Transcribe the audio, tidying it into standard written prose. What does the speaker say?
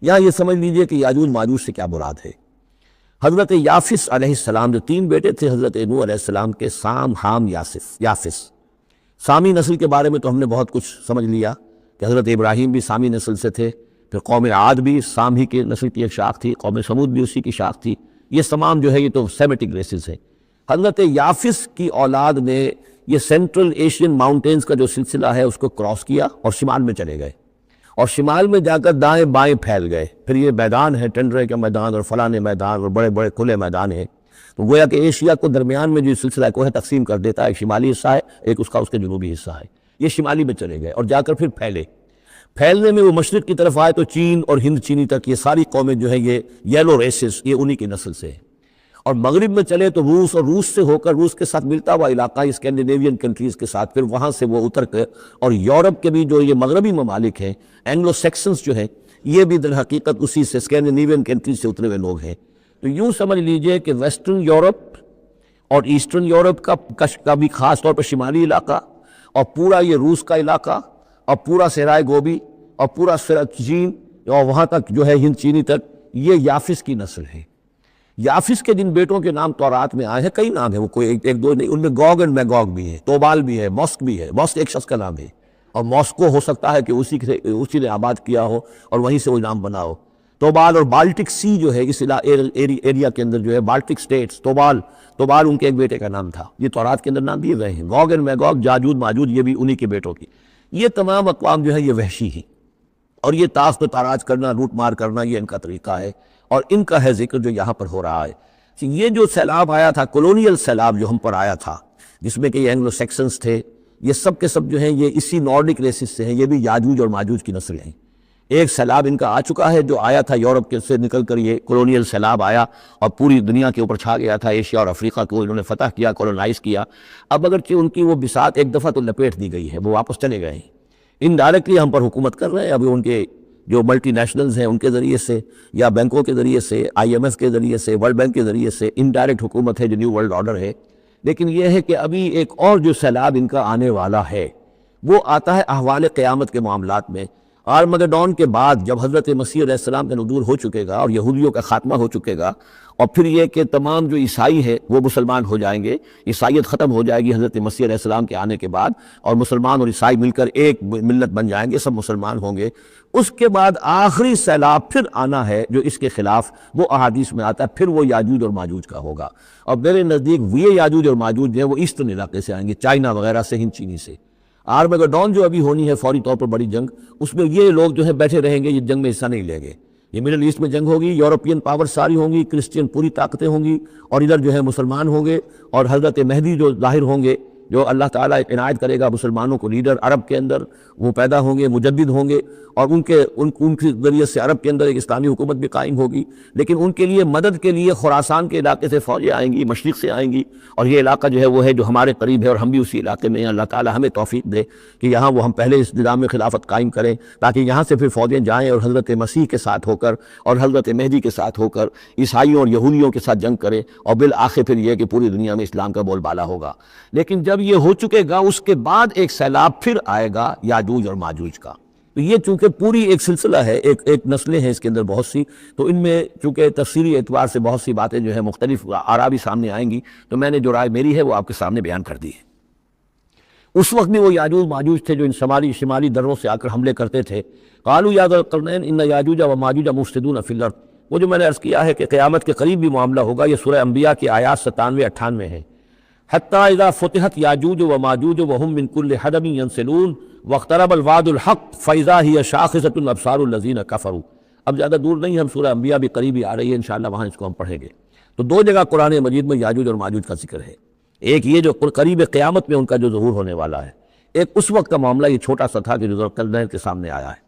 یہاں یہ سمجھ لیجئے کہ یاجوج ماجوج سے کیا مراد ہے۔ حضرت یافس علیہ السلام جو 3 بیٹے تھے حضرت نوح علیہ السلام کے، سام، حام، یافس۔ سامی نسل کے بارے میں تو ہم نے بہت کچھ سمجھ لیا کہ حضرت ابراہیم بھی سامی نسل سے تھے، پھر قوم عاد بھی سام ہی کے نسل کی ایک شاخ تھی، قوم سمود بھی اسی کی شاخ تھی، یہ تمام جو ہے یہ تو سیمیٹک ریسز ہیں۔ حضرت یافس کی اولاد نے یہ سینٹرل ایشین ماؤنٹینز کا جو سلسلہ ہے اس کو کراس کیا اور شمال میں چلے گئے، اور شمال میں جا کر دائیں بائیں پھیل گئے۔ پھر یہ میدان ہے، ٹنڈرے کا میدان اور فلانے میدان اور بڑے بڑے کھلے میدان ہیں، تو گویا کہ ایشیا کو درمیان میں جو سلسلہ کوہ تقسیم کر دیتا ہے، ایک شمالی حصہ ہے، ایک اس کے جنوبی حصہ ہے۔ یہ شمالی میں چلے گئے اور جا کر پھر پھیلنے میں وہ مشرق کی طرف آئے تو چین اور ہند چینی تک یہ ساری قومیں جو ہیں یہ یلو ریسز، یہ انہی کی نسل سے ہیں۔ اور مغرب میں چلے تو روس، اور روس سے ہو کر روس کے ساتھ ملتا ہوا علاقہ اسکینڈینیوین کنٹریز کے ساتھ، پھر وہاں سے وہ اتر کر اور یورپ کے بھی جو یہ مغربی ممالک ہیں، اینگلو سیکسنز جو ہیں، یہ بھی در حقیقت اسی سے اسکینڈینیوین کنٹریز سے اترے ہوئے لوگ ہیں۔ تو یوں سمجھ لیجئے کہ ویسٹرن یورپ اور ایسٹرن یورپ کا بھی خاص طور پر شمالی علاقہ، اور پورا یہ روس کا علاقہ، اور پورا صحرائے گوبی، اور پورا چین، اور وہاں تک جو ہے ہند چینی تک، یہ یافس کی نسل ہے۔ یافس کے جن بیٹوں کے نام تورات میں آئے ہیں، کئی نام ہیں، وہ کوئی ایک دو نہیں، ان میں گوگ اینڈ میگوگ بھی ہے، توبال بھی ہے، موسک بھی ہے۔ موسک ایک شخص کا نام ہے، اور موسکو ہو سکتا ہے کہ اسی نے آباد کیا ہو اور وہیں سے وہ نام بنا ہو۔ توبال اور بالٹک سی جو ہے اس ایریا کے اندر جو ہے بالٹک سٹیٹس، توبال ان کے ایک بیٹے کا نام تھا، یہ تورات کے اندر نام دیے گئے ہیں۔ گوگ اینڈ میگوگ، جاجود ماجود، یہ بھی انہی کے بیٹوں کی۔ یہ تمام اقوام جو ہے یہ وحشی ہیں، اور یہ تاخت و تاراج کرنا، لوٹ مار کرنا، یہ ان کا طریقہ ہے، اور ان کا ہے ذکر جو یہاں پر ہو رہا ہے۔ یہ جو سیلاب آیا تھا، کولونیل سیلاب جو ہم پر آیا تھا، جس میں کہ یہ اینگلو سیکسنز تھے، یہ سب کے سب جو ہیں یہ اسی نارڈک ریسز سے ہیں، یہ بھی یاجوج اور ماجوج کی نسل ہیں۔ ایک سیلاب ان کا آ چکا ہے جو آیا تھا یورپ کے سے نکل کر، یہ کولونیل سیلاب آیا اور پوری دنیا کے اوپر چھا گیا تھا، ایشیا اور افریقہ کو انہوں نے فتح کیا، کولونائز کیا۔ اب اگرچہ ان کی وہ بساط ایک دفعہ تو لپیٹ دی گئی ہے، وہ واپس چلے گئے ہیں، انڈائریکٹلی ہم پر حکومت کر رہے ہیں۔ ابھی ان کے جو ملٹی نیشنلز ہیں ان کے ذریعے سے، یا بینکوں کے ذریعے سے، IMF کے ذریعے سے، ورلڈ بینک کے ذریعے سے انڈائریکٹ حکومت ہے جو نیو ورلڈ آرڈر ہے۔ لیکن یہ ہے کہ ابھی ایک اور جو سیلاب ان کا آنے والا ہے وہ آتا ہے احوال قیامت کے معاملات میں۔ آرمگڈون کے بعد جب حضرت مسیح علیہ السلام کا نزول ہو چکے گا اور یہودیوں کا خاتمہ ہو چکے گا، اور پھر یہ کہ تمام جو عیسائی ہیں وہ مسلمان ہو جائیں گے، عیسائیت ختم ہو جائے گی حضرت مسیح علیہ السلام کے آنے کے بعد، اور مسلمان اور عیسائی مل کر ایک ملت بن جائیں گے، سب مسلمان ہوں گے۔ اس کے بعد آخری سیلاب پھر آنا ہے جو اس کے خلاف، وہ احادیث میں آتا ہے، پھر وہ یاجوج اور ماجوج کا ہوگا۔ اور میرے نزدیک یہ یاجوج اور ماجوج جو ہیں وہ ایسٹرن علاقے سے آئیں گے، چائنا وغیرہ سے، ہند چینی سے۔ آرمگڈون جو ابھی ہونی ہے فوری طور پر بڑی جنگ، اس میں یہ لوگ جو ہے بیٹھے رہیں گے، یہ جنگ میں حصہ نہیں لیں گے۔ یہ مڈل ایسٹ میں جنگ ہوگی، یورپین پاور ساری ہوں گی، کرسچین پوری طاقتیں ہوں گی، اور ادھر جو ہے مسلمان ہوں گے، اور حضرت مہدی جو ظاہر ہوں گے، جو اللہ تعالیٰ عنایت کرے گا مسلمانوں کو لیڈر عرب کے اندر، وہ پیدا ہوں گے، مجدد ہوں گے، اور ان کے ذریعے سے عرب کے اندر ایک اسلامی حکومت بھی قائم ہوگی۔ لیکن ان کے لیے مدد کے لیے خراسان کے علاقے سے فوجیں آئیں گی، مشرق سے آئیں گی، اور یہ علاقہ جو ہے وہ ہے جو ہمارے قریب ہے، اور ہم بھی اسی علاقے میں ہیں۔ اللہ تعالیٰ ہمیں توفیق دے کہ یہاں وہ ہم پہلے اس نظام خلافت قائم کریں، تاکہ یہاں سے پھر فوجیں جائیں اور حضرت مسیح کے ساتھ ہو کر اور حضرت مہدی کے ساتھ ہو کر عیسائیوں اور یہودیوں کے ساتھ جنگ کریں، اور بالآخر پھر یہ کہ پوری دنیا میں اسلام کا بول بالا ہوگا۔ لیکن جب یہ ہو چکے گا، اس کے بعد ایک سیلاب پھر آئے گا یاجوج اور ماجوج کا۔ تو یہ چونکہ پوری ایک سلسلہ ہے، ایک نسلیں ہیں اس کے اندر بہت سی، تو ان میں چونکہ تفسیری اعتبار سے بہت سی باتیں جو ہے مختلف آراء بھی سامنے آئیں گی، تو میں نے جو رائے میری ہے وہ آپ کے سامنے بیان کر دی ہے۔ اس وقت بھی وہ یاجوج ماجوج تھے جو ان شمالی دروں سے آ کر حملے کرتے تھے۔ قالوا یا ذا القرنین ان یاجوج و ماجوج مفسدون فی الارض، وہ جو میں نے عرض کیا ہے کہ قیامت کے قریب بھی معاملہ ہوگا، یہ سورہ انبیاء کی آیات 97-98 ہیں۔ حتی اذا فتحت یاجوج و ماجوج وهم من کل حدب ینسلون واقترب الوعد الحق فاذا هی شاخصۃ ابصار الذین کفروا۔ اب زیادہ دور نہیں، ہم سورہ انبیاء بھی قریبی آ رہی ہے، انشاءاللہ وہاں اس کو ہم پڑھیں گے۔ تو دو جگہ قرآن مجید میں یاجوج اور ماجوج کا ذکر ہے، ایک یہ جو قریب قیامت میں ان کا جو ظہور ہونے والا ہے، ایک اس وقت کا معاملہ یہ چھوٹا سا تھا کہ جو ذوالقرنین کے سامنے آیا ہے۔